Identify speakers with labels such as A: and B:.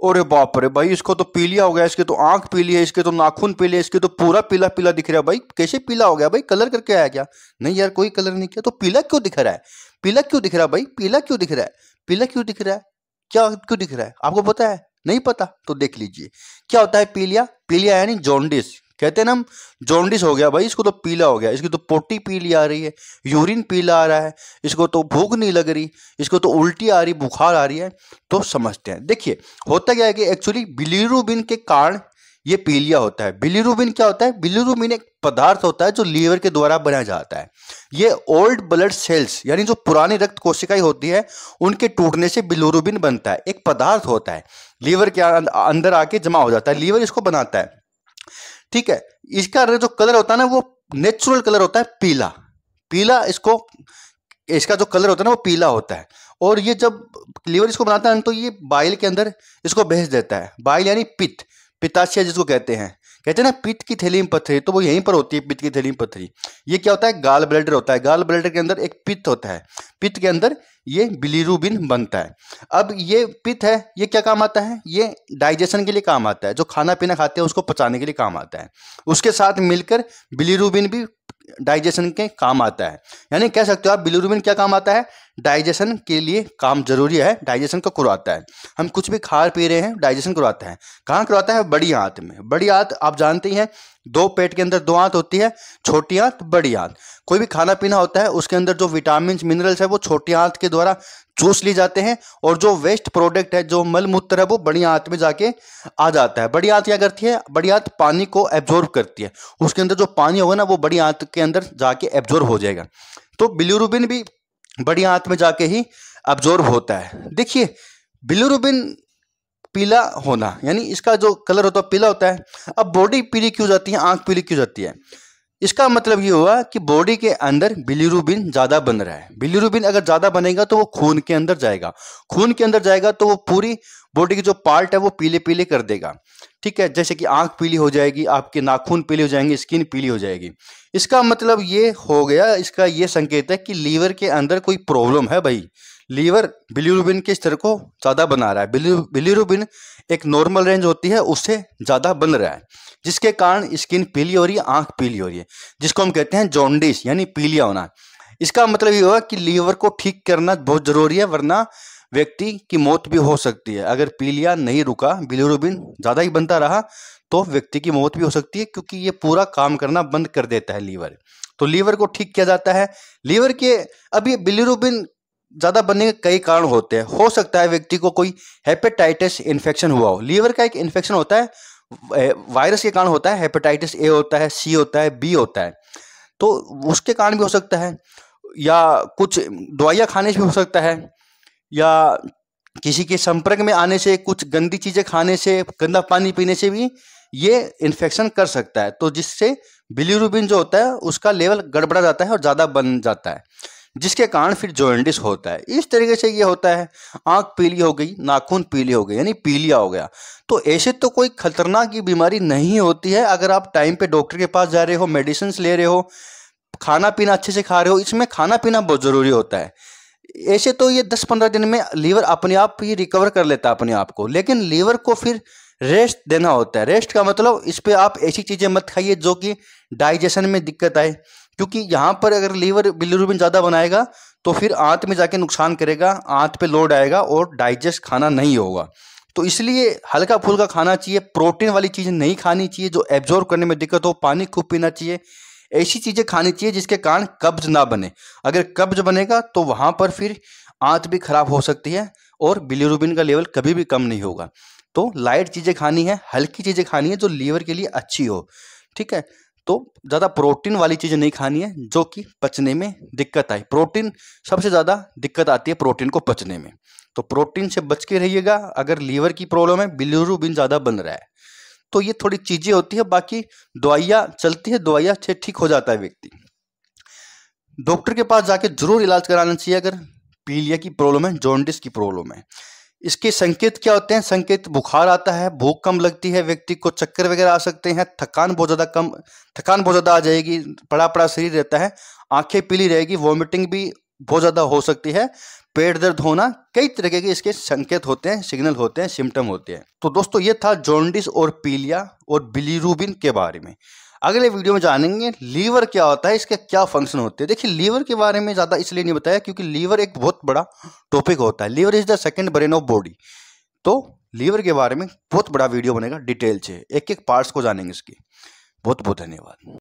A: अरे बाप रे भाई, इसको तो पीलिया हो गया, इसके तो आंख पीली है, इसके तो नाखून पीले, इसके तो पूरा पीला पीला दिख रहा है। भाई कैसे पीला हो गया भाई, कलर करके आया क्या? नहीं यार, कोई कलर नहीं किया, तो पीला क्यों दिख रहा है? पीला क्यों दिख रहा है भाई, पीला क्यों दिख रहा है? पीला क्यों दिख रहा है? क्या क्यों दिख रहा है, आपको पता है? नहीं पता तो देख लीजिए। क्या होता है पीलिया? पीलिया यानी जॉन्डिस, कहते हैं ना हम, जॉन्डिस हो गया भाई, इसको तो पीला हो गया, इसकी तो पोटी पीली आ रही है, यूरिन पीला आ रहा है, इसको तो भूख नहीं लग रही, इसको तो उल्टी आ रही, बुखार आ रही है। तो समझते हैं, देखिए होता क्या है कि एक्चुअली बिलीरुबिन के कारण ये पीलिया होता है। बिलीरुबिन क्या होता है? बिलीरुबिन एक पदार्थ होता है जो लीवर के द्वारा बनाया जाता है। ये ओल्ड ब्लड सेल्स यानी जो पुरानी रक्त कोशिकाएं होती है उनके टूटने से बिलीरुबिन बनता है। एक पदार्थ होता है, लीवर के अंदर आके जमा हो जाता है, लीवर इसको बनाता है, ठीक है। इसका जो कलर होता है ना वो नेचुरल कलर होता है पीला। पीला इसका जो कलर होता है ना वो पीला होता है। और ये जब लीवर इसको बनाता है तो ये बाइल के अंदर इसको भेज देता है। बाइल यानी पित्त, पित्ताशय जिसको कहते हैं ना पित्त की थैली में पथरी, तो वो यहीं पर होती है, पित्त की थैली में पथरी। ये क्या होता है? गाल ब्लैडर होता है। गाल ब्लैडर के अंदर एक पित्त होता है, पित्त के अंदर ये बिलीरुबिन बनता है। अब ये पित्त है, ये क्या काम आता है? ये डाइजेशन के लिए काम आता है, जो खाना पीना खाते हैं उसको पचाने के लिए काम आता है। उसके साथ मिलकर बिलीरुबिन भी डाइजेशन के काम आता है। यानी कह सकते हो आप बिलीरुबिन क्या काम आता है? डाइजेशन के लिए काम जरूरी है, डाइजेशन को करवाता है। हम कुछ भी खा पी रहे हैं, डाइजेशन करवाता है। कहाँ करवाता है? बड़ी आंत में। बड़ी आंत आप जानते ही हैं, दो पेट के अंदर दो आंत होती है, छोटी आंत, बड़ी आंत। कोई भी खाना पीना होता है उसके अंदर जो विटामिन मिनरल्स है वो छोटी आंत के द्वारा चूस लिए जाते हैं, और जो वेस्ट प्रोडक्ट है, जो मल मूत्र है, वो बड़ी आंत में जाके आ जाता है। बड़ी आंत क्या करती है? बड़ी आंत पानी को एब्जॉर्ब करती है, उसके अंदर जो पानी होगा ना वो बड़ी आंत के अंदर जाके एब्जॉर्ब हो जाएगा। तो बिलीरुबिन भी बड़ी आंत में जाके ही एब्जॉर्ब होता है। देखिए बिलीरुबिन पीला होना यानी इसका जो कलर होता है पीला होता है। अब बॉडी पीली क्यों जाती है, आंख पीली क्यों जाती है? इसका मतलब ये हुआ कि बॉडी के अंदर बिलीरुबिन ज्यादा बन रहा है। बिलीरुबिन अगर ज्यादा बनेगा तो वो खून के अंदर जाएगा, खून के अंदर जाएगा तो वो पूरी बॉडी की जो पार्ट है वो पीले पीले कर देगा, ठीक है। जैसे कि आंख पीली हो जाएगी, आपके नाखून पीले हो जाएंगे, स्किन पीली हो जाएगी। इसका मतलब ये हो गया, इसका ये संकेत है कि लीवर के अंदर कोई प्रॉब्लम है भाई। लीवर बिलीरुबिन के स्तर को ज्यादा बना रहा है। बिलीरुबिन एक नॉर्मल रेंज होती है उससे ज्यादा बन रहा है, जिसके कारण स्किन पीली हो रही है, आंख पीली हो रही है, जिसको हम कहते हैं जॉन्डिस यानी पीलिया होना। इसका मतलब ये हुआ कि लीवर को ठीक करना बहुत जरूरी है, वरना व्यक्ति की मौत भी हो सकती है। अगर पीलिया नहीं रुका, बिलीरुबिन ज्यादा ही बनता रहा तो व्यक्ति की मौत भी हो सकती है, क्योंकि ये पूरा काम करना बंद कर देता है लीवर। तो लीवर को ठीक किया जाता है। लीवर के अब ये बिलीरुबिन ज्यादा बनने के कई कारण होते हैं। हो सकता है व्यक्ति को कोई हेपेटाइटिस इन्फेक्शन हुआ हो। लीवर का एक इन्फेक्शन होता है, वायरस के कारण होता है, हेपेटाइटिस ए होता है, सी होता है, बी होता है, तो उसके कारण भी हो सकता है, या कुछ दवाइयाँ खाने से भी हो सकता है, या किसी के संपर्क में आने से, कुछ गंदी चीजें खाने से, गंदा पानी पीने से भी ये इन्फेक्शन कर सकता है। तो जिससे बिलीरुबिन जो होता है उसका लेवल गड़बड़ा जाता है और ज्यादा बन जाता है, जिसके कारण फिर जॉन्डिस होता है। इस तरीके से ये होता है। आंख पीली हो गई, नाखून पीली हो गई यानी पीलिया हो गया। तो ऐसे तो कोई खतरनाक की बीमारी नहीं होती है अगर आप टाइम पे डॉक्टर के पास जा रहे हो, मेडिसिन ले रहे हो, खाना पीना अच्छे से खा रहे हो। इसमें खाना पीना बहुत जरूरी होता है। ऐसे तो ये 10-15 दिन में लीवर अपने आप ही रिकवर कर लेता है अपने आप को, लेकिन लीवर को फिर रेस्ट देना होता है। रेस्ट का मतलब इस पे आप ऐसी चीजें मत खाइए जो कि डाइजेशन में दिक्कत आए, क्योंकि यहाँ पर अगर लीवर बिलीरुबिन ज़्यादा बनाएगा तो फिर आंत में जाके नुकसान करेगा, आंत पे लोड आएगा और डाइजेस्ट खाना नहीं होगा। तो इसलिए हल्का फुल्का खाना चाहिए, प्रोटीन वाली चीज़ें नहीं खानी चाहिए जो एब्जॉर्ब करने में दिक्कत हो, पानी खूब पीना चाहिए। ऐसी चीज़ें खानी चाहिए जिसके कारण कब्ज ना बने। अगर कब्ज बनेगा तो वहाँ पर फिर आंत भी खराब हो सकती है और बिलीरुबिन का लेवल कभी भी कम नहीं होगा। तो लाइट चीज़ें खानी है, हल्की चीज़ें खानी है जो लीवर के लिए अच्छी हो, ठीक है। तो ज़्यादा प्रोटीन वाली चीज़ें नहीं खानी है जो कि पचने में दिक्कत आए। प्रोटीन सबसे ज़्यादा दिक्कत आती है प्रोटीन को पचने में, तो प्रोटीन से बच के रहिएगा। अगर लीवर की प्रॉब्लम है, बिलीरुबिन ज़्यादा बन रहा है, तो ये थोड़ी चीज़ें होती है। बाकी दवाइयाँ चलती है, दवाइयाँ से ठीक हो जाता है व्यक्ति। डॉक्टर के पास जाके जरूर इलाज कराना चाहिए अगर पीलिया की प्रॉब्लम है, जॉन्डिस की प्रॉब्लम है। इसके संकेत क्या होते हैं? संकेत बुखार आता है, भूख कम लगती है, व्यक्ति को चक्कर वगैरह आ सकते हैं, थकान बहुत ज़्यादा आ जाएगी, पड़ा पड़ा शरीर रहता है, आंखें पीली रहेगी, वॉमिटिंग भी बहुत ज़्यादा हो सकती है, पेट दर्द होना, कई तरीके के इसके संकेत होते हैं, सिग्नल होते हैं, सिम्टम होते हैं। तो दोस्तों ये था जॉन्डिस और पीलिया और बिलीरुबिन के बारे में। अगले वीडियो में जानेंगे लीवर क्या होता है, इसके क्या फंक्शन होते हैं। देखिए लीवर के बारे में ज़्यादा इसलिए नहीं बताया क्योंकि लीवर एक बहुत बड़ा टॉपिक होता है। Liver is the second brain of body. तो लीवर के बारे में बहुत बड़ा वीडियो बनेगा डिटेल से, एक एक पार्ट्स को जानेंगे इसकी। बहुत बहुत धन्यवाद।